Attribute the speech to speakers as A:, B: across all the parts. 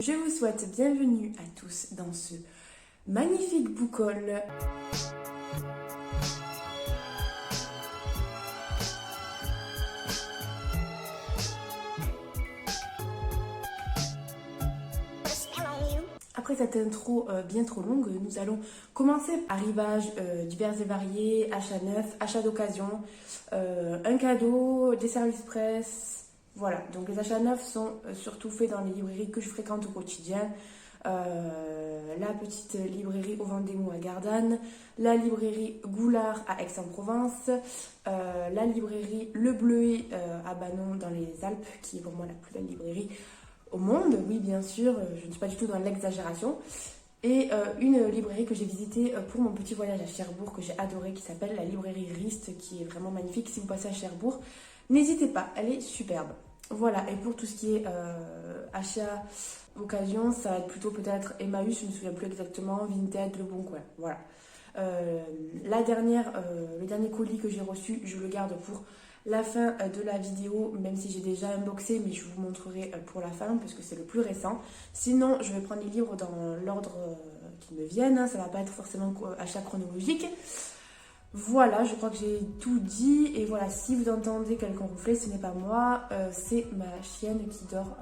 A: Je vous souhaite bienvenue à tous dans ce magnifique book haul. Après cette intro bien trop longue, nous allons commencer par arrivage divers et variés, achats neufs, achats d'occasion, un cadeau, des services presse. Voilà, donc les achats neufs sont surtout faits dans les librairies que je fréquente au quotidien. La petite librairie au Vendémo à Gardanne, la librairie Goulard à Aix-en-Provence, la librairie Le Bleuet à Banon dans les Alpes, qui est pour moi la plus belle librairie au monde, oui bien sûr, je ne suis pas du tout dans l'exagération. Et une librairie que j'ai visitée pour mon petit voyage à Cherbourg, que j'ai adoré, qui s'appelle la librairie Rist, qui est vraiment magnifique. Si vous passez à Cherbourg, n'hésitez pas, elle est superbe. Voilà, et pour tout ce qui est achat occasion, ça va être plutôt peut-être Emmaüs, je ne me souviens plus exactement, Vinted, Le Bon Coin, voilà. Le dernier colis que j'ai reçu, je le garde pour la fin de la vidéo, même si j'ai déjà unboxé, mais je vous montrerai pour la fin, parce que c'est le plus récent. Sinon, je vais prendre les livres dans l'ordre qui me viennent, hein, ça ne va pas être forcément achat chronologique. Voilà, je crois que j'ai tout dit. Et voilà, si vous entendez quelqu'un ronfler, ce n'est pas moi, c'est ma chienne qui dort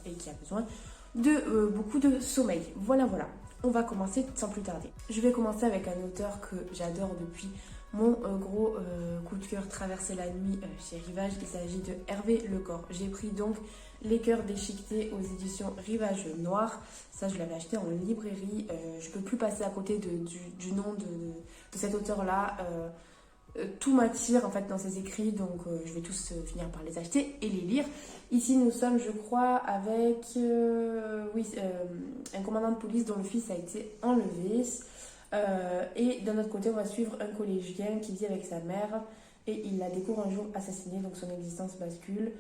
A: et qui a besoin de beaucoup de sommeil. Voilà, on va commencer sans plus tarder. Je vais commencer avec un auteur que j'adore depuis mon gros coup de cœur Traverser la nuit chez Rivage. Il s'agit de Hervé Lecor. J'ai pris donc Les Cœurs déchiquetés aux éditions Rivage Noir. Ça, je l'avais acheté en librairie. Je ne peux plus passer à côté du nom de cet auteur-là. Tout m'attire en fait dans ses écrits, donc je vais tous finir par les acheter et les lire. Ici, nous sommes, je crois, avec un commandant de police dont le fils a été enlevé. Et d'un autre côté, on va suivre un collégien qui vit avec sa mère et il la découvre un jour assassinée, donc son existence bascule.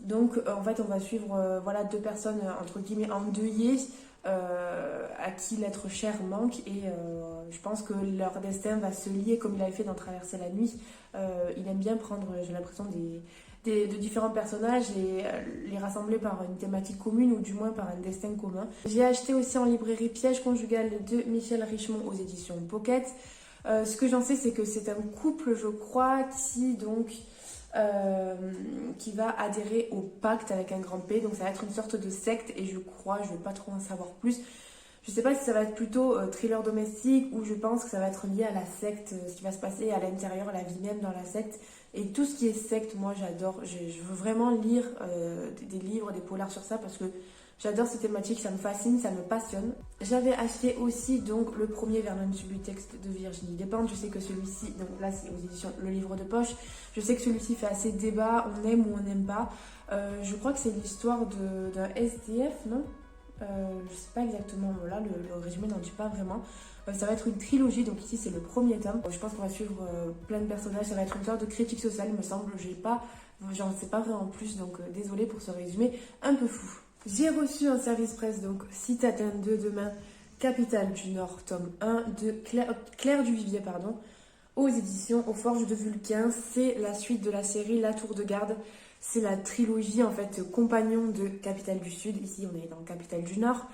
A: Donc en fait, on va suivre deux personnes entre guillemets endeuillées à qui l'être cher manque et je pense que leur destin va se lier comme il avait fait dans Traverser la nuit. Il aime bien prendre, j'ai l'impression, de différents personnages et les rassembler par une thématique commune ou du moins par un destin commun. J'ai acheté aussi en librairie Piège conjugal de Michel Richemont aux éditions Pocket. Ce que j'en sais, c'est que c'est un couple, je crois, qui va adhérer au pacte avec un grand P. Donc ça va être une sorte de secte et je crois, je ne vais pas trop en savoir plus. Je ne sais pas si ça va être plutôt thriller domestique ou je pense que ça va être lié à la secte, ce qui va se passer à l'intérieur, la vie même dans la secte. Et tout ce qui est secte, moi j'adore. Je veux vraiment lire des livres, des polars sur ça parce que j'adore ces thématiques, ça me fascine, ça me passionne. J'avais acheté aussi donc le premier Vernon Subutex de Virginie Despentes. Je sais que celui-ci, donc là c'est aux éditions Le Livre de Poche. Je sais que celui-ci fait assez débat, on aime ou on n'aime pas. Je crois que c'est l'histoire d'un SDF, non je sais pas exactement, là le résumé n'en dit pas vraiment. Ça va être une trilogie, donc ici c'est le premier tome. Je pense qu'on va suivre plein de personnages, ça va être une sorte de critique sociale, il me semble. J'en sais pas vraiment plus, donc désolée pour ce résumé un peu fou. J'ai reçu un service presse, donc Citadin de demain, Capitale du Nord, tome 1 de Claire Duvivier, aux éditions Aux Forges de Vulcain. C'est la suite de la série La Tour de Garde. C'est la trilogie en fait compagnon de Capitale du Sud. Ici on est dans Capitale du Nord.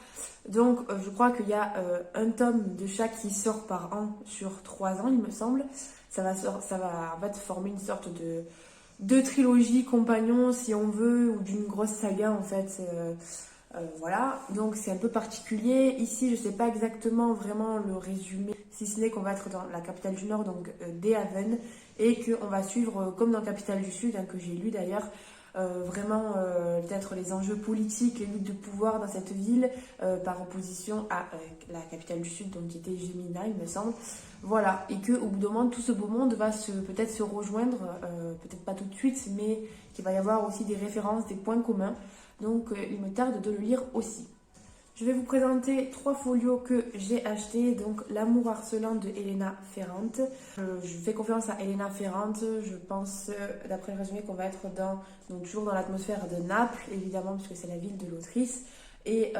A: Donc je crois qu'il y a un tome de chaque qui sort par an sur 3 ans il me semble. Ça va en fait former une sorte de trilogie compagnon si on veut ou d'une grosse saga en fait. Voilà, donc c'est un peu particulier. Ici, je ne sais pas exactement vraiment le résumé, si ce n'est qu'on va être dans la Capitale du Nord, donc des Haven, et qu'on va suivre, comme dans Capitale du Sud, hein, que j'ai lu d'ailleurs, vraiment peut-être les enjeux politiques, les luttes de pouvoir dans cette ville, par opposition à la Capitale du Sud, donc qui était Gemina, il me semble. Voilà, et qu'au bout d'un moment, tout ce beau monde va peut-être se rejoindre, peut-être pas tout de suite, mais qu'il va y avoir aussi des références, des points communs. Donc il me tarde de le lire aussi. Je vais vous présenter 3 folios que j'ai achetés. Donc L'amour harcelant de Elena Ferrante. Je fais confiance à Elena Ferrante. Je pense, d'après le résumé, qu'on va être toujours dans l'atmosphère de Naples, évidemment, puisque c'est la ville de l'autrice. Et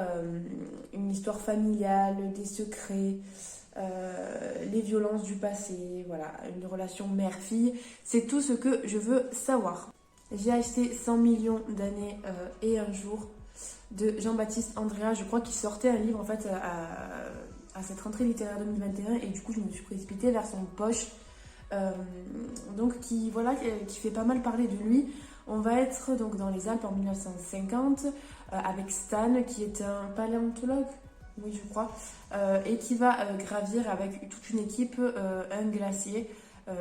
A: une histoire familiale, des secrets, les violences du passé, voilà, une relation mère-fille. C'est tout ce que je veux savoir. J'ai acheté 100 millions d'années et un jour de Jean-Baptiste Andrea. Je crois qu'il sortait un livre en fait à cette rentrée littéraire 2021 et du coup je me suis précipitée vers son poche. Donc voilà, qui fait pas mal parler de lui. On va être donc dans les Alpes en 1950 avec Stan qui est un paléontologue, oui je crois, et qui va gravir avec toute une équipe un glacier.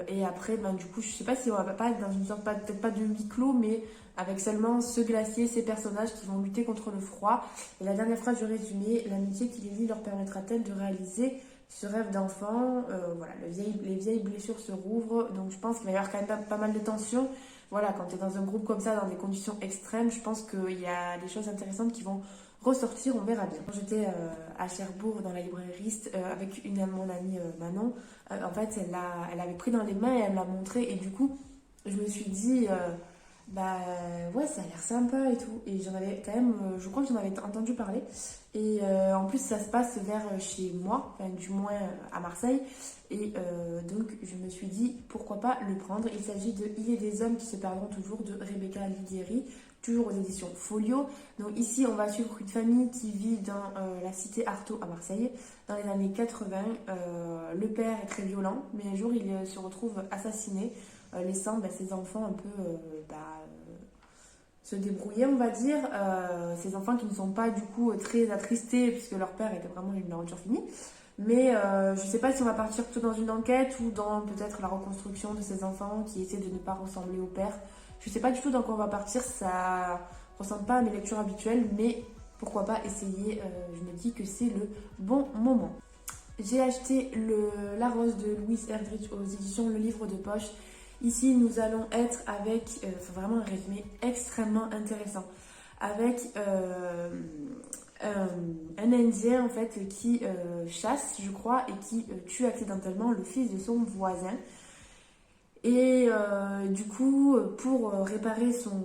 A: Et après, ben, du coup, je sais pas si on va pas être dans une sorte, peut-être pas de huis clos, mais avec seulement ce glacier, ces personnages qui vont lutter contre le froid. Et la dernière phrase du résumé, l'amitié qui les lie leur permettra-t-elle de réaliser ce rêve d'enfant? Voilà, les vieilles blessures se rouvrent, donc je pense qu'il va y avoir quand même pas mal de tensions. Voilà, quand tu es dans un groupe comme ça, dans des conditions extrêmes, je pense qu'il y a des choses intéressantes qui vont ressortir, on verra bien. Quand j'étais à Cherbourg dans la librairiste avec mon amie Manon, en fait elle avait pris dans les mains et elle me l'a montré et du coup je me suis dit bah ouais ça a l'air sympa et tout et j'en avais quand même, je crois que j'en avais entendu parler et en plus ça se passe vers chez moi, enfin du moins à Marseille et donc je me suis dit pourquoi pas le prendre. Il s'agit de Il est des hommes qui se perdront toujours de Rebecca Alighieri, toujours aux éditions Folio. Donc ici, on va suivre une famille qui vit dans la cité Artaud à Marseille dans les années 80. Le père est très violent, mais un jour, il se retrouve assassiné, laissant ses enfants un peu se débrouiller, on va dire. Ces enfants qui ne sont pas du coup très attristés, puisque leur père était vraiment une aventure finie. Mais je ne sais pas si on va partir plutôt dans une enquête ou dans peut-être la reconstruction de ces enfants qui essaient de ne pas ressembler au père. Je ne sais pas du tout dans quoi on va partir, ça ressemble pas à mes lectures habituelles, mais pourquoi pas essayer, je me dis que c'est le bon moment. J'ai acheté La Rose de Louise Erdrich aux éditions Le Livre de Poche. Ici, nous allons être avec, vraiment un résumé extrêmement intéressant, avec un Indien en fait qui chasse, je crois, et qui tue accidentellement le fils de son voisin. Et du coup, pour réparer son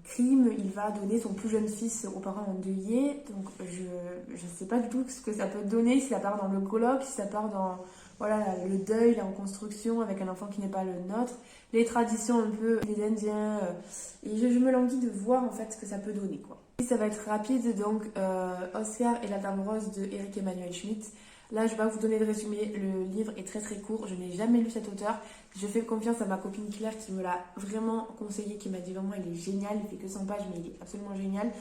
A: crime, il va donner son plus jeune fils aux parents endeuillés. Donc je ne sais pas du tout ce que ça peut donner, si ça part dans le colloque, si ça part dans voilà, le deuil, la reconstruction avec un enfant qui n'est pas le nôtre, les traditions un peu des Indiens. Et je me languis de voir en fait ce que ça peut donner, quoi. Et ça va être rapide, donc Oscar et la Dame Rose de Eric Emmanuel Schmitt. Là, je vais pas vous donner de résumé, le livre est très très court, je n'ai jamais lu cet auteur. Je fais confiance à ma copine Claire qui me l'a vraiment conseillé, qui m'a dit vraiment il est génial, il fait que 100 pages mais il est absolument génial.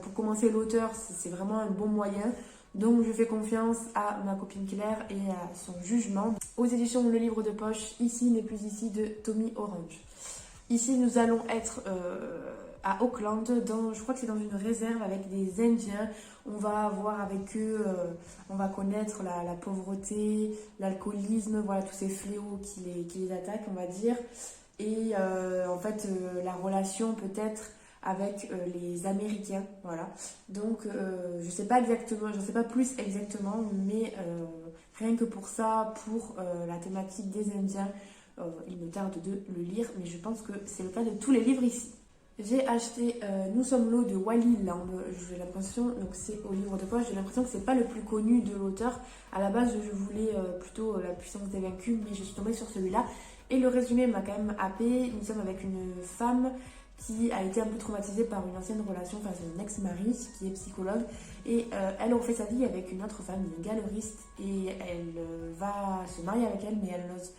A: Pour commencer l'auteur, c'est vraiment un bon moyen. Donc je fais confiance à ma copine Claire et à son jugement. Aux éditions Le Livre de Poche, Ici n'est plus ici de Tommy Orange. Ici nous allons être à Auckland, je crois que c'est dans une réserve avec des Indiens. On va voir avec eux, on va connaître la pauvreté, l'alcoolisme, voilà tous ces fléaux qui les attaquent, on va dire. Et en fait, la relation peut-être avec les Américains, voilà. Donc, je sais pas exactement, je sais pas plus exactement, mais rien que pour ça, pour la thématique des Indiens, il me tarde de le lire, mais je pense que c'est le cas de tous les livres ici. J'ai acheté Nous sommes l'eau de Wally Lamb. J'ai l'impression, donc c'est au Livre de Poche, j'ai l'impression que c'est pas le plus connu de l'auteur. À la base, je voulais plutôt La puissance des vaincus, mais je suis tombée sur celui-là. Et le résumé m'a quand même happé. Nous sommes avec une femme qui a été un peu traumatisée par une ancienne relation, enfin son ex-mari, qui est psychologue. Et elle refait sa vie avec une autre femme, une galeriste. Et elle va se marier avec elle, mais elle n'ose.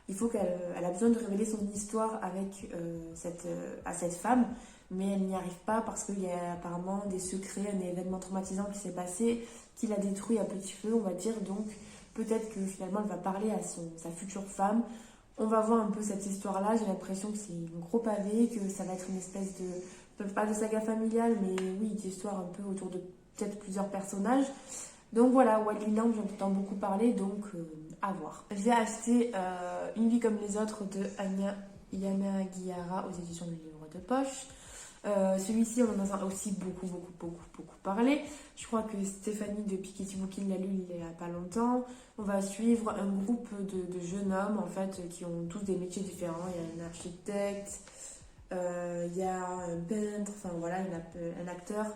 A: Il faut qu'elle a besoin de révéler son histoire avec à cette femme, mais elle n'y arrive pas parce qu'il y a apparemment des secrets, un événement traumatisant qui s'est passé, qui l'a détruit à petit feu, on va dire. Donc peut-être que finalement elle va parler à sa future femme. On va voir un peu cette histoire-là. J'ai l'impression que c'est un gros pavé, que ça va être une espèce de, pas de saga familiale, mais oui, d'histoire un peu autour de peut-être plusieurs personnages. Donc voilà, Wally Lamb, j'entends beaucoup parler, donc à voir. J'ai acheté Une vie comme les autres de Anya Yanagihara aux éditions du Livre de Poche. Celui-ci, on en a aussi beaucoup parlé. Je crois que Stéphanie de Piketty Booking l'a lu il n'y a pas longtemps. On va suivre un groupe de jeunes hommes en fait qui ont tous des métiers différents. Il y a un architecte, il y a un peintre, enfin voilà, un acteur.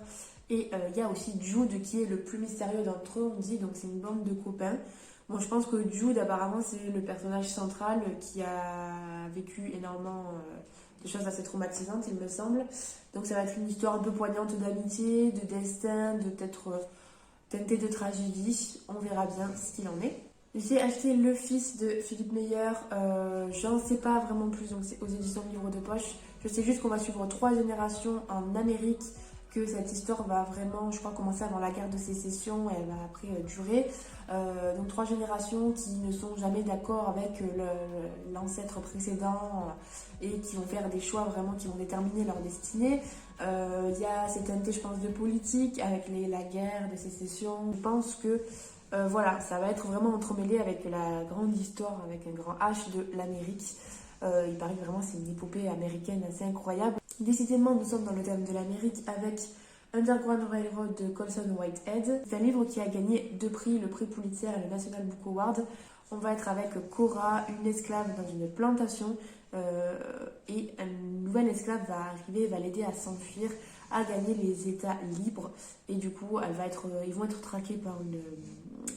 A: Et il y a aussi Jude qui est le plus mystérieux d'entre eux, on dit, donc c'est une bande de copains. Bon, je pense que Jude, apparemment, c'est le personnage central qui a vécu énormément des choses assez traumatisantes, il me semble. Donc ça va être une histoire un peu poignante d'amitié, de destin, de peut-être teintée de tragédie. On verra bien ce qu'il en est. J'ai acheté Le Fils de Philippe Meyer. J'en sais pas vraiment plus, donc c'est aux éditions Livre de Poche. Je sais juste qu'on va suivre 3 générations en Amérique, que cette histoire va vraiment, je crois, commencer avant la guerre de sécession et elle va après durer. Donc 3 générations qui ne sont jamais d'accord avec l'ancêtre précédent et qui vont faire des choix vraiment qui vont déterminer leur destinée. Il y a cette teinté, je pense, de politique avec la guerre de sécession. Je pense que voilà, ça va être vraiment entremêlé avec la grande histoire, avec un grand H de l'Amérique. Il paraît que vraiment c'est une épopée américaine assez incroyable. Décidément, nous sommes dans le thème de l'Amérique avec Underground Railroad de Colson Whitehead. C'est un livre qui a gagné 2 prix, le prix Pulitzer et le National Book Award. On va être avec Cora, une esclave dans une plantation, et un nouvel esclave va arriver, va l'aider à s'enfuir, à gagner les États libres. Et du coup, ils vont être traqués par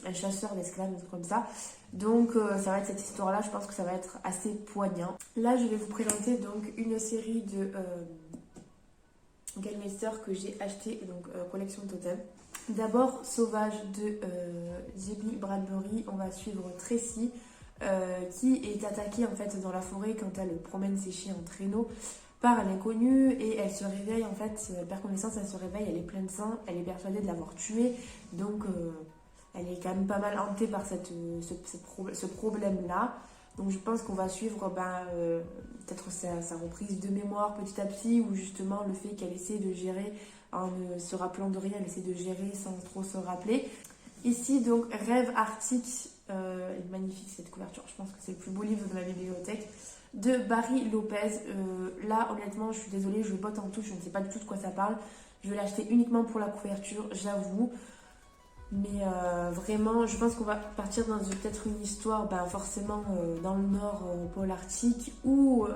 A: un chasseur d'esclaves, un truc comme ça. Donc ça va être cette histoire-là, je pense que ça va être assez poignant. Là, je vais vous présenter donc une série de Gallmeister que j'ai acheté, donc collection Totem. D'abord, Sauvage de J.B. Bradbury. On va suivre Tracy qui est attaquée en fait dans la forêt quand elle promène ses chiens en traîneau par l'inconnu, et elle se réveille en fait, elle perd connaissance, elle se réveille, elle est pleine de sang, elle est persuadée de l'avoir tué, donc elle est quand même pas mal hantée par ce problème-là. Donc je pense qu'on va suivre peut-être sa reprise de mémoire petit à petit, ou justement le fait qu'elle essaie de gérer en ne se rappelant de rien, elle essaie de gérer sans trop se rappeler. Ici donc Rêve Arctique, magnifique cette couverture, je pense que c'est le plus beau livre de ma bibliothèque, de Barry Lopez. Là honnêtement je suis désolée, je botte en touche, je ne sais pas du tout de quoi ça parle. Je vais l'acheter uniquement pour la couverture, j'avoue. Mais vraiment, je pense qu'on va partir dans peut-être une histoire, forcément dans le nord, au pôle arctique ou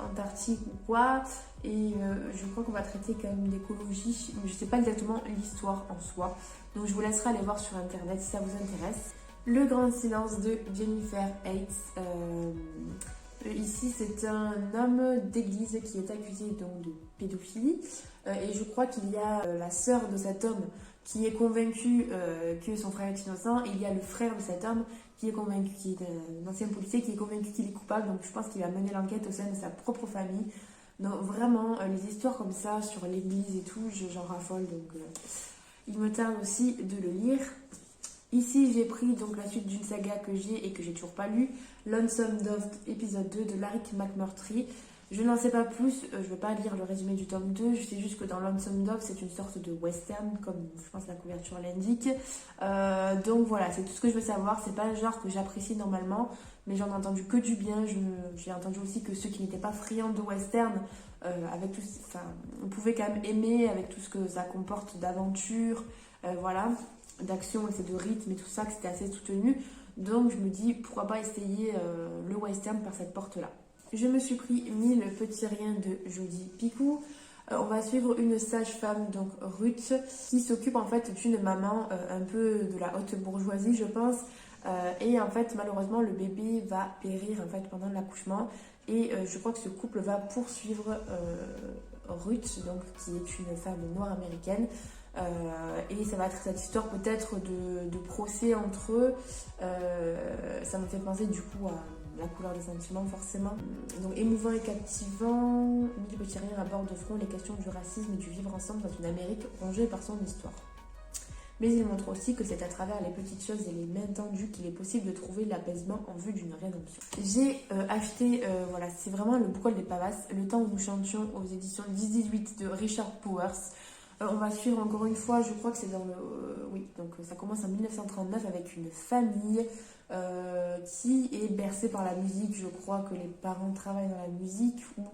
A: antarctique ou quoi. Et je crois qu'on va traiter quand même d'écologie, mais je ne sais pas exactement l'histoire en soi. Donc je vous laisserai aller voir sur internet si ça vous intéresse. Le Grand Silence de Jennifer Hates. Ici, c'est un homme d'église qui est accusé donc de pédophilie. Et je crois qu'il y a la sœur de cet homme qui est convaincu que son frère est innocent, et il y a le frère de cet homme qui est convaincu, qui est un ancien policier, qui est convaincu qu'il est coupable. Donc je pense qu'il va mener l'enquête au sein de sa propre famille. Donc vraiment, les histoires comme ça sur l'église et tout, j'en raffole, donc il me tarde aussi de le lire. Ici, j'ai pris donc la suite d'une saga que j'ai et que j'ai toujours pas lu, Lonesome Dove épisode 2 de Larry McMurtry. Je n'en sais pas plus, je ne vais pas lire le résumé du tome 2, je sais juste que dans Lonesome Dove, c'est une sorte de western, comme je pense la couverture l'indique. Donc voilà, c'est tout ce que je veux savoir. C'est pas un genre que j'apprécie normalement, mais j'en ai entendu que du bien. J'ai entendu aussi que ceux qui n'étaient pas friands de western, on pouvait quand même aimer avec tout ce que ça comporte d'aventure, voilà, d'action et de rythme et tout ça, que c'était assez soutenu. Donc je me dis, pourquoi pas essayer le western par cette porte-là. Je me suis pris 1000 petits riens de Judy Picou. On va suivre une sage-femme, donc Ruth, qui s'occupe en fait d'une maman un peu de la haute bourgeoisie, je pense. Et en fait, malheureusement, le bébé va périr en fait pendant l'accouchement. Et je crois que ce couple va poursuivre Ruth, donc, qui est une femme noire américaine. Et ça va être cette histoire peut-être de procès entre eux. Ça me fait penser du coup à La couleur des sentiments, forcément. Donc émouvant et captivant, 1000 petits riens abordent de front les questions du racisme et du vivre ensemble dans une Amérique rongée par son histoire. Mais il montre aussi que c'est à travers les petites choses et les mains tendues qu'il est possible de trouver l'apaisement en vue d'une rédemption. J'ai acheté, voilà, c'est vraiment le Boucol des Pavasses, Le temps où nous chantions, aux éditions 10-18 de Richard Powers. On va suivre encore une fois, je crois que c'est dans le... oui, donc ça commence en 1939 avec une famille qui est bercée par la musique. Je crois que les parents travaillent dans la musique ou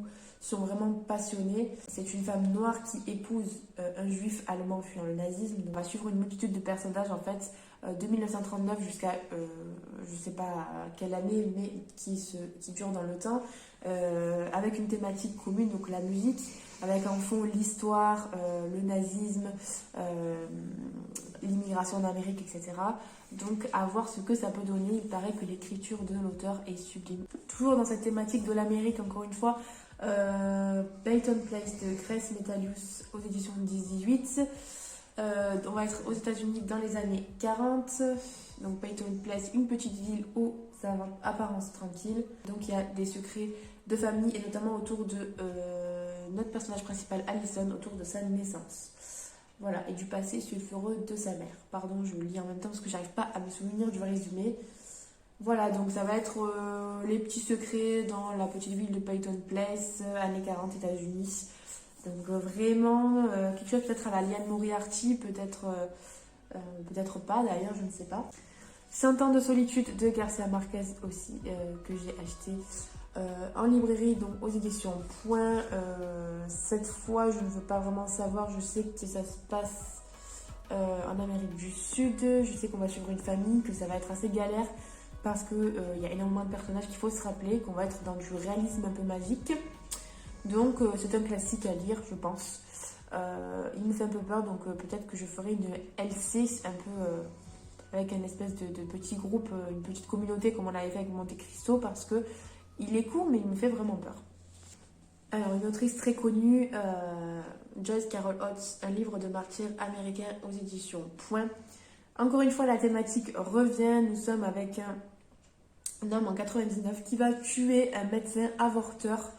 A: sont vraiment passionnés. C'est une femme noire qui épouse un juif allemand fuyant le nazisme. On va suivre une multitude de personnages en fait de 1939 jusqu'à je sais pas quelle année, mais qui dure dans le temps, avec une thématique commune, donc la musique, avec en fond l'histoire, le nazisme, l'immigration d'Amérique, etc. Donc à voir ce que ça peut donner. Il paraît que l'écriture de l'auteur est sublime. Toujours dans cette thématique de l'Amérique, encore une fois, Peyton Place de Grace Metalius aux éditions 18. On va être aux États-Unis dans les années 40. Donc Peyton Place, une petite ville aux apparences tranquilles. Donc il y a des secrets de famille et notamment autour de notre personnage principal Allison, autour de sa naissance. Voilà, et du passé sulfureux de sa mère. Pardon, je lis en même temps parce que j'arrive pas à me souvenir du résumé. Voilà, donc ça va être les petits secrets dans la petite ville de Peyton Place, années 40 États-Unis. Donc vraiment quelque chose peut-être à la Liane Moriarty, peut-être pas d'ailleurs, je ne sais pas. 100 ans de solitude de Garcia Marquez aussi, que j'ai acheté en librairie, donc aux éditions Point. Cette fois, je ne veux pas vraiment savoir, je sais que ça se passe en Amérique du Sud, je sais qu'on va suivre une famille, que ça va être assez galère parce qu'il y a énormément de personnages qu'il faut se rappeler, qu'on va être dans du réalisme un peu magique. Donc c'est un classique à lire, je pense. Il me fait un peu peur, donc peut-être que je ferai une LC un peu avec un espèce de petit groupe, une petite communauté comme on avait fait avec Monte Cristo, parce que il est court mais il me fait vraiment peur. Alors une autrice très connue, Joyce Carol Oates, un livre de martyrs américain aux éditions Point. Encore une fois la thématique revient, nous sommes avec un homme en 99 qui va tuer un médecin avorteur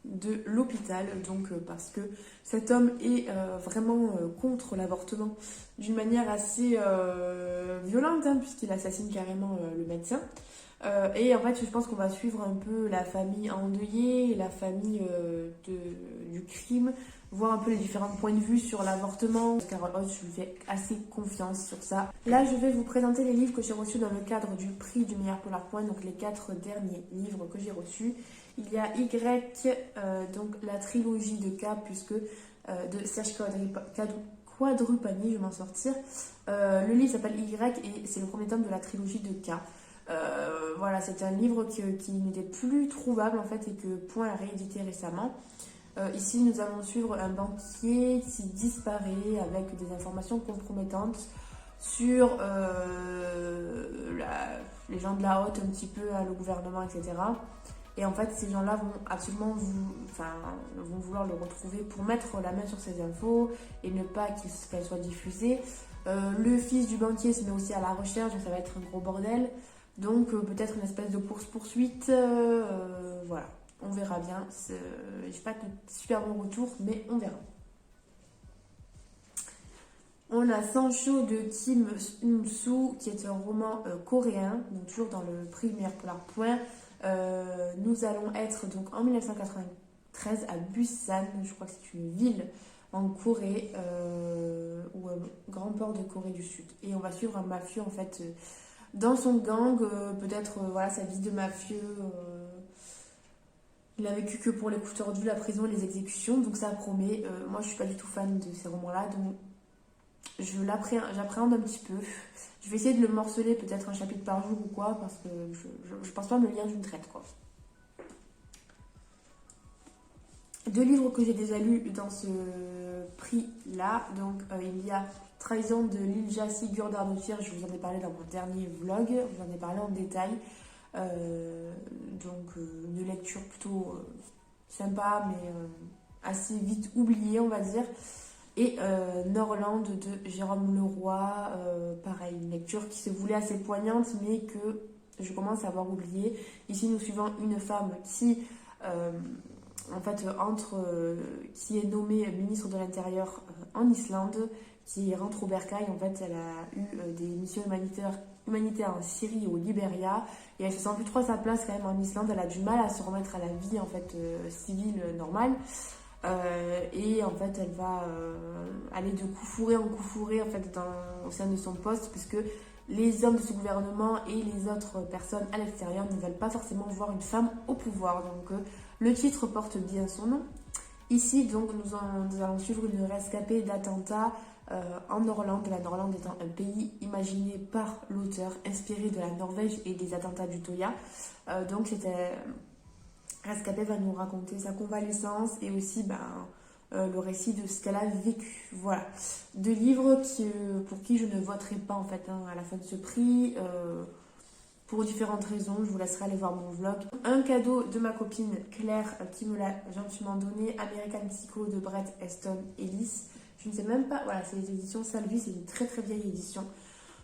A: de l'hôpital, donc parce que cet homme est vraiment contre l'avortement d'une manière assez violente, hein, puisqu'il assassine carrément le médecin. Et en fait, je pense qu'on va suivre un peu la famille endeuillée, la famille du crime, voir un peu les différents points de vue sur l'avortement. Carol Oates, je lui fais assez confiance sur ça. Là, je vais vous présenter les livres que j'ai reçus dans le cadre du prix du meilleur polar point, donc les 4 derniers livres que j'ai reçus. Il y a Y, donc la trilogie de K, puisque de Serge Quadrupani, je vais m'en sortir. Le livre s'appelle Y et c'est le premier tome de la trilogie de K. Voilà, c'est un livre qui n'était plus trouvable en fait et que Point a réédité récemment. Ici, nous allons suivre un banquier qui disparaît avec des informations compromettantes sur les gens de la haute, un petit peu, le gouvernement, etc. Et en fait, ces gens-là vont absolument vont vouloir le retrouver pour mettre la main sur ces infos et ne pas qu'elles soient diffusées. Le fils du banquier se met aussi à la recherche, donc ça va être un gros bordel. Donc peut-être une espèce de course-poursuite, voilà, on verra bien. J'ai pas de super bon retour, mais on verra. On a Sancho de Kim Eun-soo, qui est un roman coréen, donc toujours dans le prix meilleur polar point. Nous allons être donc en 1993 à Busan, je crois que c'est une ville en Corée, ou un grand port de Corée du Sud. Et on va suivre un mafieux en fait dans son gang, peut-être voilà, sa vie de mafieux. Il a vécu que pour les coups tordus, la prison, les exécutions, donc ça promet. Moi je suis pas du tout fan de ces romans-là, donc j'appréhende un petit peu. Je vais essayer de le morceler peut-être un chapitre par jour ou quoi, parce que je pense pas me le lire d'une traite, quoi. 2 livres que j'ai déjà lus dans ce prix-là. Donc il y a Trahison de Lilja Sigurðardóttir, je vous en ai parlé dans mon dernier vlog, je vous en ai parlé en détail. Donc une lecture plutôt sympa, mais assez vite oubliée, on va dire. Et Norland de Jérôme Leroy, pareil, une lecture qui se voulait assez poignante, mais que je commence à avoir oublié. Ici, nous suivons une femme qui, en fait, qui est nommée ministre de l'Intérieur en Islande, qui rentre au bercail. En fait, elle a eu des missions humanitaires en Syrie et au Libéria, et elle se sent plus trop à sa place quand même en Islande. Elle a du mal à se remettre à la vie en fait civile normale. Et en fait elle va aller de coup fourré en coup fourré en fait au sein de son poste, puisque les hommes de ce gouvernement et les autres personnes à l'extérieur ne veulent pas forcément voir une femme au pouvoir. Donc le titre porte bien son nom. Ici donc nous allons suivre une rescapée d'attentats en Norlande, la Norlande étant un pays imaginé par l'auteur, inspiré de la Norvège et des attentats d'Utøya. Donc c'était... Rescapée va nous raconter sa convalescence et aussi le récit de ce qu'elle a vécu. Voilà. 2 livres pour qui je ne voterai pas en fait à la fin de ce prix. pour différentes raisons. Je vous laisserai aller voir mon vlog. Un cadeau de ma copine Claire qui me l'a gentiment donné, American Psycho de Bret Easton Ellis. Je ne sais même pas, voilà, c'est les éditions Salvi, c'est une très très vieille édition.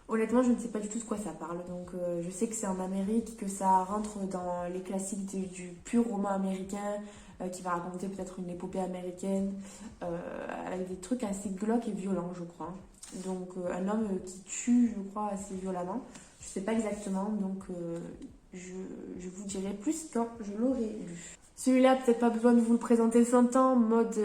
A: Honnêtement, je ne sais pas du tout de quoi ça parle. Donc, je sais que c'est en Amérique, que ça rentre dans les classiques du pur roman américain, qui va raconter peut-être une épopée américaine, avec des trucs assez glauques et violents, je crois. Donc, un homme qui tue, je crois, assez violemment. Je ne sais pas exactement, donc je vous dirai plus quand je l'aurai lu. Celui-là, peut-être pas besoin de vous le présenter 100 ans, mode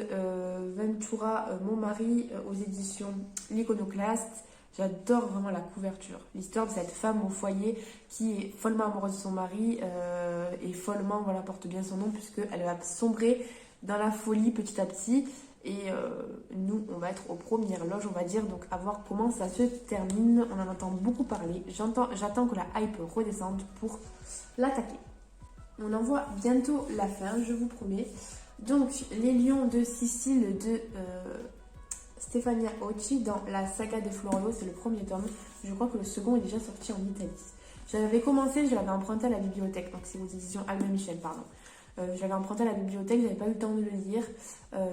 A: Ventura, mon mari, aux éditions L'Iconoclaste. J'adore vraiment la couverture. L'histoire de cette femme au foyer qui est follement amoureuse de son mari et follement, voilà, porte bien son nom puisqu'elle va sombrer dans la folie petit à petit. Et nous, on va être aux premières loges, on va dire. Donc, à voir comment ça se termine. On en entend beaucoup parler. J'attends que la hype redescende pour l'attaquer. On en voit bientôt la fin, je vous promets. Donc, Les Lions de Sicile de... Stefania Occi dans la saga des Florio, c'est le premier tome. Je crois que le second est déjà sorti en Italie. J'avais commencé, je l'avais emprunté à la bibliothèque, donc c'est aux éditions Albin Michel, pardon. Je l'avais emprunté à la bibliothèque, j'avais pas eu le temps de le lire,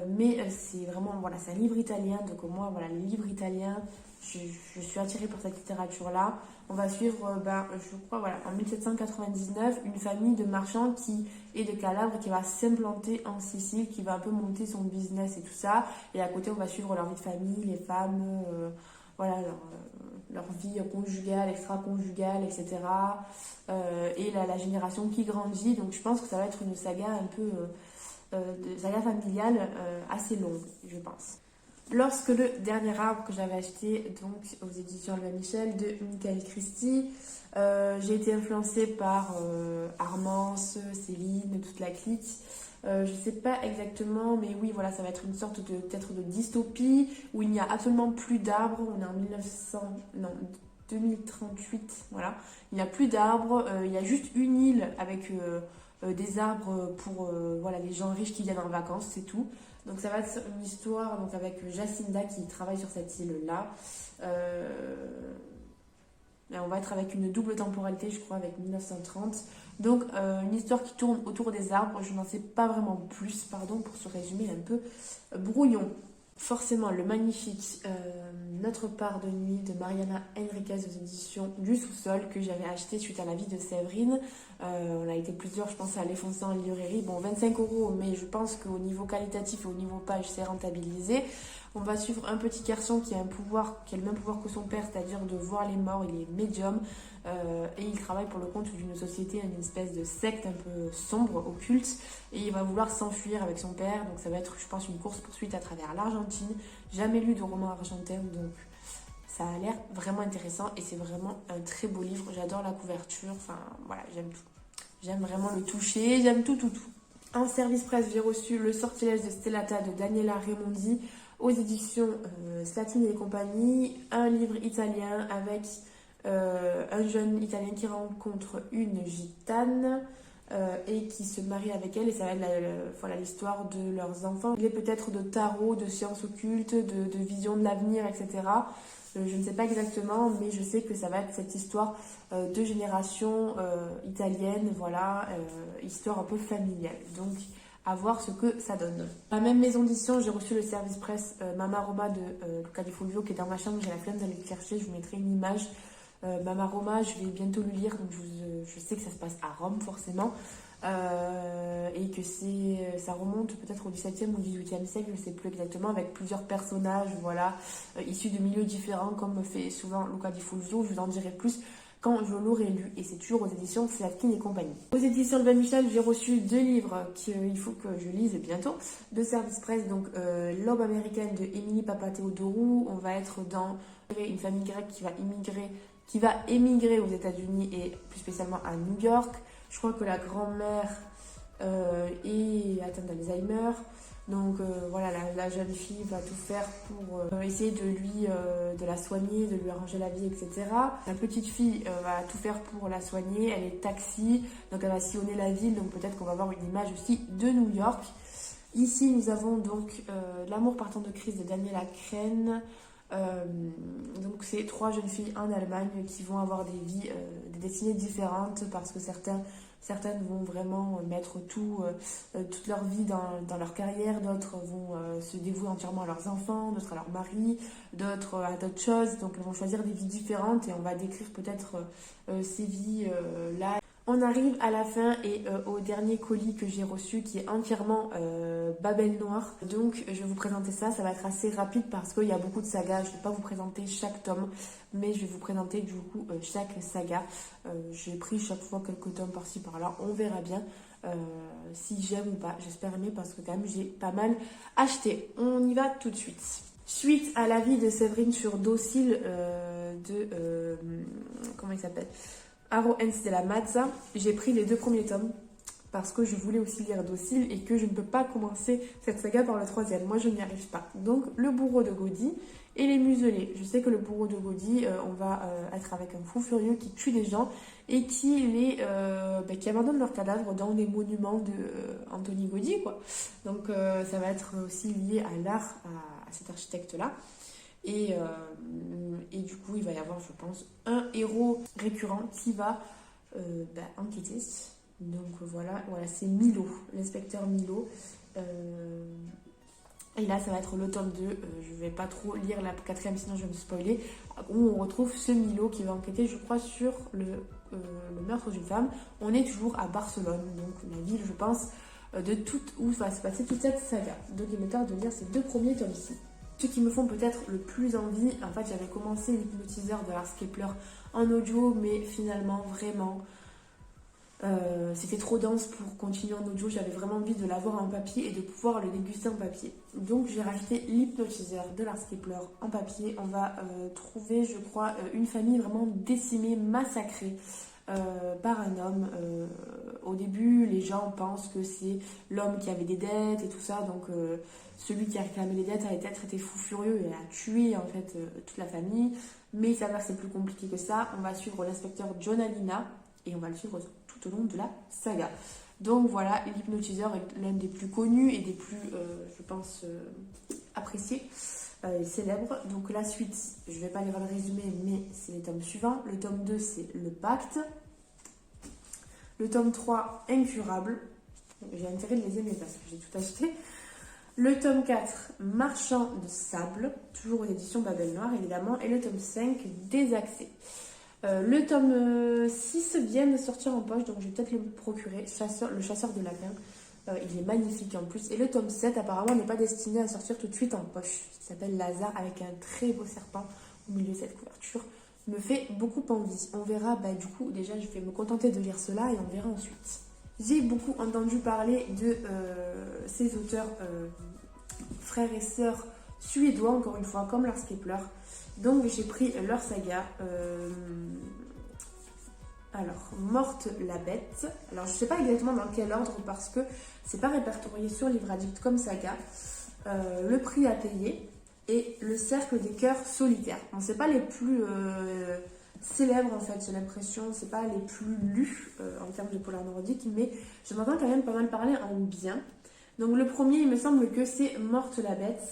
A: mais c'est vraiment, voilà, c'est un livre italien, donc moi, voilà, les livres italiens, je suis attirée par cette littérature-là. On va suivre, je crois, voilà, en 1799, une famille de marchands qui est de Calabre, qui va s'implanter en Sicile, qui va un peu monter son business et tout ça. Et à côté, on va suivre leur vie de famille, les femmes, voilà, leur vie conjugale, extra-conjugale, etc. Et la génération qui grandit. Donc je pense que ça va être une saga un peu, saga familiale assez longue, je pense. Lorsque le dernier arbre que j'avais acheté donc aux éditions Albin Michel de Michael Christie, j'ai été influencée par Armance, Céline, toute la clique. Je sais pas exactement, mais oui, voilà, ça va être une sorte de peut-être de dystopie où il n'y a absolument plus d'arbres. On est en 2038, voilà. Il n'y a plus d'arbres, il y a juste une île avec des arbres pour voilà, les gens riches qui viennent en vacances, c'est tout. Donc ça va être une histoire donc, avec Jacinda qui travaille sur cette île-là. Et on va être avec une double temporalité, je crois, avec 1930. Donc une histoire qui tourne autour des arbres. Je n'en sais pas vraiment plus, pardon, pour ce résumé un peu brouillon. Forcément, le magnifique Notre part de nuit de Mariana Enriquez aux éditions du Sous-sol que j'avais acheté suite à la vie de Séverine. On a été plusieurs, je pense, à les foncer en librairie. Bon, 25 €, mais je pense qu'au niveau qualitatif et au niveau page, c'est rentabilisé. On va suivre un petit garçon qui a un pouvoir, qui a le même pouvoir que son père, c'est-à-dire de voir les morts. Il est médium et il travaille pour le compte d'une société, une espèce de secte un peu sombre, occulte, et il va vouloir s'enfuir avec son père. Donc ça va être, je pense, une course-poursuite à travers l'Argentine. Jamais lu de roman argentin, donc ça a l'air vraiment intéressant et c'est vraiment un très beau livre. J'adore la couverture, enfin voilà, j'aime tout. J'aime vraiment le toucher, j'aime tout. En service presse, j'ai reçu Le Sortilège de Stellata de Daniela Raimondi aux éditions Slatine et compagnie. Un livre italien avec un jeune italien qui rencontre une gitane et qui se marie avec elle. Et ça va être voilà, l'histoire de leurs enfants. Il est peut-être de tarot, de sciences occultes, de vision de l'avenir, etc. Je ne sais pas exactement, mais je sais que ça va être cette histoire de génération italienne, voilà, histoire un peu familiale. Donc, à voir ce que ça donne. La même maison d'édition, j'ai reçu le service presse Mama Roma de Luca Di Fulvio qui est dans ma chambre. J'ai la flemme d'aller le chercher, je vous mettrai une image. Mama Roma, je vais bientôt le lire, donc je sais que ça se passe à Rome forcément. Et que ça remonte peut-être au XVIIe ou XVIIIe siècle, je ne sais plus exactement, avec plusieurs personnages, voilà, issus de milieux différents, comme fait souvent Luca Di Fulvio. Je vous en dirai plus quand je l'aurai lu, et c'est toujours aux éditions Slatkin et compagnie. Aux éditions Albin Michel, j'ai reçu 2 livres qu'il faut que je lise bientôt, de service presse, donc L'aube américaine de Émilie Papatheodorou. On va être dans une famille grecque qui va émigrer aux États-Unis et plus spécialement à New York. Je crois que la grand-mère est atteinte d'Alzheimer. Donc voilà, la jeune fille va tout faire pour essayer de la soigner, de lui arranger la vie, etc. La petite fille va tout faire pour la soigner. Elle est taxi, donc elle va sillonner la ville. Donc peut-être qu'on va avoir une image aussi de New York. Ici, nous avons donc L'amour partant de crise de Daniela Crène. Donc c'est 3 jeunes filles en Allemagne qui vont avoir des vies, des destinées différentes parce que certaines vont vraiment mettre toute leur vie dans leur carrière, d'autres vont se dévouer entièrement à leurs enfants, d'autres à leur mari, d'autres à d'autres choses. Donc elles vont choisir des vies différentes et on va décrire peut-être ces vies-là. On arrive à la fin et au dernier colis que j'ai reçu qui est entièrement Babel Noir. Donc je vais vous présenter ça, ça va être assez rapide parce qu'il y a beaucoup de sagas. Je ne vais pas vous présenter chaque tome, mais je vais vous présenter du coup chaque saga. J'ai pris chaque fois quelques tomes par-ci par-là, on verra bien si j'aime ou pas. J'espère aimer parce que quand même j'ai pas mal acheté. On y va tout de suite. Suite à l'avis de Séverine sur Docile comment il s'appelle, Aro Ens de la Mazza, j'ai pris les 2 premiers tomes parce que je voulais aussi lire Docile et que je ne peux pas commencer cette saga par le 3e. Moi, je n'y arrive pas. Donc, le bourreau de Gaudi et les muselés. Je sais que le bourreau de Gaudi, on va être avec un fou furieux qui tue des gens et qui abandonne leurs cadavres dans des monuments de Anthony Gaudi, quoi. Donc, ça va être aussi lié à l'art, à cet architecte-là. Et du coup, il va y avoir, je pense, un héros récurrent qui va enquêter. Donc voilà, c'est Milo, l'inspecteur Milo. Et là, ça va être le tome 2. Je vais pas trop lire la 4e, sinon je vais me spoiler. Où on retrouve ce Milo qui va enquêter, je crois, sur le meurtre d'une femme. On est toujours à Barcelone, donc la ville, je pense, où va se passer toute cette saga. Donc il me tarde de lire ces 2 premiers tomes-ci. Ceux qui me font peut-être le plus envie, en fait j'avais commencé l'hypnotiseur de Lars Kepler en audio, mais finalement vraiment c'était trop dense pour continuer en audio. J'avais vraiment envie de l'avoir en papier et de pouvoir le déguster en papier. Donc j'ai racheté l'hypnotiseur de Lars Kepler en papier. On va trouver, je crois, une famille vraiment décimée, massacrée par un homme. Au début, les gens pensent que c'est l'homme qui avait des dettes et tout ça, donc celui qui a réclamé les dettes a été traité fou furieux et a tué en fait toute la famille. Mais il s'avère que c'est plus compliqué que ça. On va suivre l'inspecteur John Alina et on va le suivre tout au long de la saga. Donc voilà, l'hypnotiseur est l'un des plus connus et des plus, je pense, appréciés et célèbres. Donc la suite, je ne vais pas lire le résumé, mais c'est les tomes suivants. Le tome 2, c'est Le Pacte. Le tome 3, Incurable. J'ai intérêt de les aimer parce que j'ai tout acheté. Le tome 4, Marchand de sable, toujours aux éditions Babel Noir évidemment. Et le tome 5, Désaxé. Le tome 6 vient de sortir en poche, donc je vais peut-être le procurer. Le chasseur de lapins. Il est magnifique en plus. Et le tome 7 apparemment n'est pas destiné à sortir tout de suite en poche. Il s'appelle Lazare avec un très beau serpent au milieu de cette couverture. Me fait beaucoup envie. On verra, du coup, déjà je vais me contenter de lire cela et on verra ensuite. J'ai beaucoup entendu parler de ces auteurs frères et sœurs suédois, encore une fois, comme Lars Kepler. Donc j'ai pris leur saga. Alors, Morte la Bête. Alors je ne sais pas exactement dans quel ordre parce que c'est pas répertorié sur Livre Addict comme saga. Le prix à payer et Le Cercle des Cœurs Solitaires. Bon, c'est pas les plus célèbres en fait, j'ai l'impression, c'est pas les plus lus en termes de polar nordique, mais je m'entends quand même pas mal parler en bien. Donc le premier, il me semble que c'est Morte la Bête.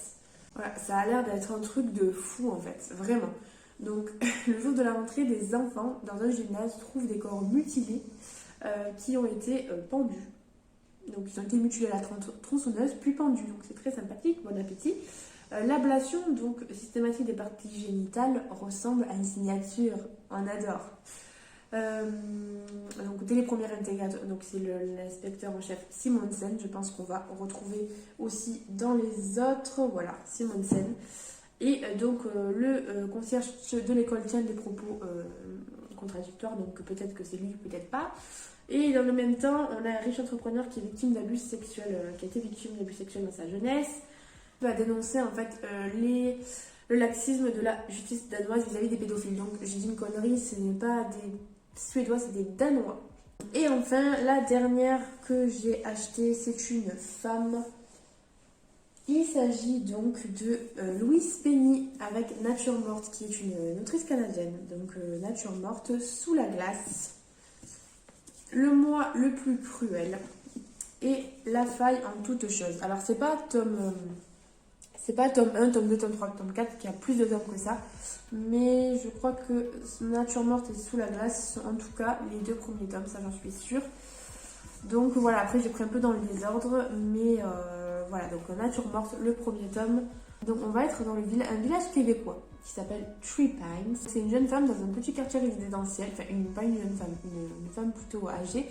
A: Voilà, ça a l'air d'être un truc de fou en fait, vraiment. Donc le jour de la rentrée, des enfants dans un gymnase trouvent des corps mutilés qui ont été pendus. Donc ils ont été mutilés à la tronçonneuse, puis pendus. Donc c'est très sympathique, bon appétit. L'ablation donc systématique des parties génitales ressemble à une signature, on adore. Donc dès les premières intégrateurs, donc c'est l'inspecteur en chef Simonsen, je pense qu'on va retrouver aussi dans les autres, voilà, Simonsen. Et donc le concierge de l'école tient des propos contradictoires, donc peut-être que c'est lui, peut-être pas. Et dans le même temps, on a un riche entrepreneur qui est victime d'abus sexuels, qui a été victime d'abus sexuels dans sa jeunesse. Il va dénoncer en fait le laxisme de la justice danoise vis-à-vis des pédophiles. Donc j'ai dit une connerie, ce n'est pas des Suédois, c'est des Danois. Et enfin, la dernière que j'ai achetée, c'est une femme. Il s'agit donc de Louise Penny avec Nature Morte, qui est une autrice canadienne. Donc Nature Morte, Sous la glace, Le mois le plus cruel et La faille en toute chose. Alors c'est pas C'est pas tome 1, tome 2, tome 3, tome 4 qui a plus de tomes que ça. Mais je crois que Nature morte et Sous la glace sont en tout cas les 2 premiers tomes, ça j'en suis sûre. Donc voilà, après j'ai pris un peu dans le désordre, mais voilà, donc Nature morte, le premier tome. Donc on va être dans un village québécois qui s'appelle Three Pines. C'est une jeune femme dans un petit quartier résidentiel, enfin pas une jeune femme, une femme plutôt âgée,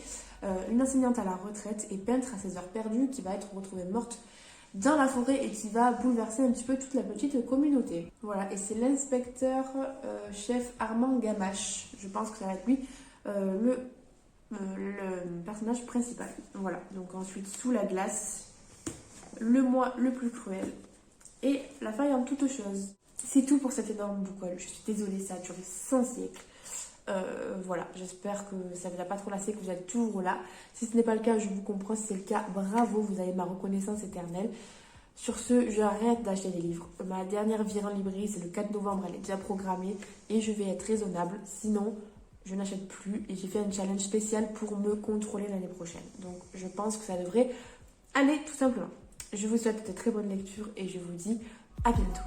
A: une enseignante à la retraite et peintre à ses heures perdues qui va être retrouvée morte dans la forêt et qui va bouleverser un petit peu toute la petite communauté. Voilà, et c'est l'inspecteur chef Armand Gamache, je pense que ça va être lui, le personnage principal. Voilà, donc ensuite Sous la glace, Le mois le plus cruel et La faille en toute chose. C'est tout pour cette énorme boucle. Je suis désolée, ça a duré 100 siècles. Voilà, j'espère que ça ne vous a pas trop lassé, que vous êtes toujours là. Si ce n'est pas le cas, je vous comprends. Si c'est le cas, bravo, vous avez ma reconnaissance éternelle. Sur ce, j'arrête d'acheter des livres. Ma dernière virée en librairie, c'est le 4 novembre, elle est déjà programmée et je vais être raisonnable. Sinon, je n'achète plus et j'ai fait un challenge spécial pour me contrôler l'année prochaine. Donc, je pense que ça devrait aller tout simplement. Je vous souhaite de très bonnes lectures et je vous dis à bientôt.